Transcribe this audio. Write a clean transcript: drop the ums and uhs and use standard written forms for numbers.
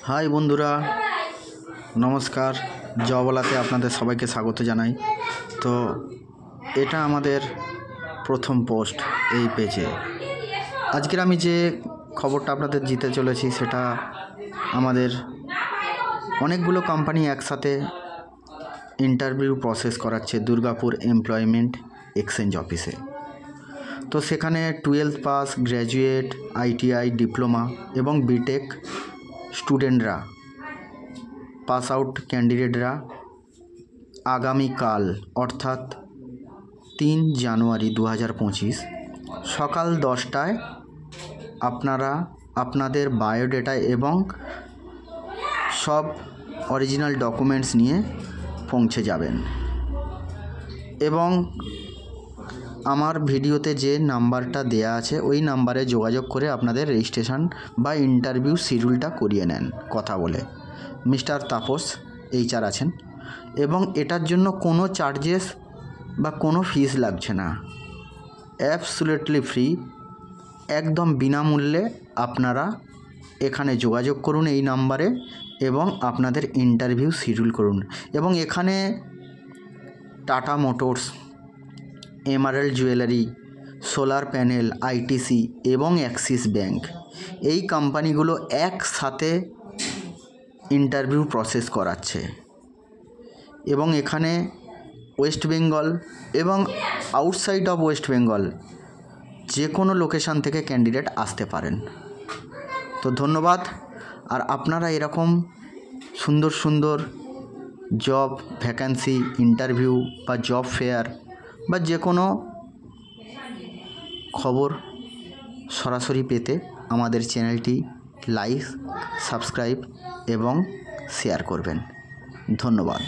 High বন্ধুরা, নমস্কার। জবওয়ালাতে আপনাদের সবাইকে স্বাগত জানাই। তো এটা আমাদের প্রথম পোস্ট এই পেজে। আজকের আমি যে খবরটা আপনাদের দিতে চলেছি সেটা আমাদের অনেকগুলো কোম্পানি একসাথে ইন্টারভিউ প্রসেস করাচ্ছে দুর্গাপুর এমপ্লয়মেন্ট এক্সচেঞ্জ অফিসে। তো সেখানে 12th pass, graduate, ITI, diploma এবং বিটেক স্টুডেন্টরা, পাস আউট ক্যান্ডিডেটরা আগামীকাল অর্থাৎ 3 জানুয়ারি 2025 সকাল 10টায় আপনারা আপনাদের বায়োডাটা এবং সব অরিজিনাল ডকুমেন্টস নিয়ে পৌঁছে যাবেন। এবং আমার ভিডিওতে যে নাম্বারটা দেয়া আছে ওই নাম্বারে যোগাযোগ করে আপনাদের রেজিস্ট্রেশন বা ইন্টারভিউ শিডিউলটা করিয়ে নেন কথা বলে। মিস্টার তাপস HR আছেন এবং এটার জন্য কোনো চার্জেস বা কোনো ফিস লাগছে না, অ্যাবসলিউটলি ফ্রি, একদম বিনামূল্যে আপনারা এখানে যোগাযোগ করুন এই নাম্বারে এবং আপনাদের ইন্টারভিউ শিডিউল করুন। এবং এখানে tata motors, emerald jewellery, solar panel, ITC এবং অ্যাক্সিস ব্যাঙ্ক, এই কোম্পানিগুলো একসাথে ইন্টারভিউ প্রসেস করাচ্ছে। এবং এখানে ওয়েস্ট বেঙ্গল এবং আউটসাইড অফ ওয়েস্ট বেঙ্গল যে কোনো লোকেশান থেকে ক্যান্ডিডেট আসতে পারেন। তো ধন্যবাদ। আর আপনারা এরকম সুন্দর সুন্দর জব ভ্যাকেন্সি, ইন্টারভিউ বা জব ফেয়ার বা যে কোনো খবর সরাসরি পেতে আমাদের চ্যানেলটি লাইক, সাবস্ক্রাইব এবং শেয়ার করবেন। ধন্যবাদ।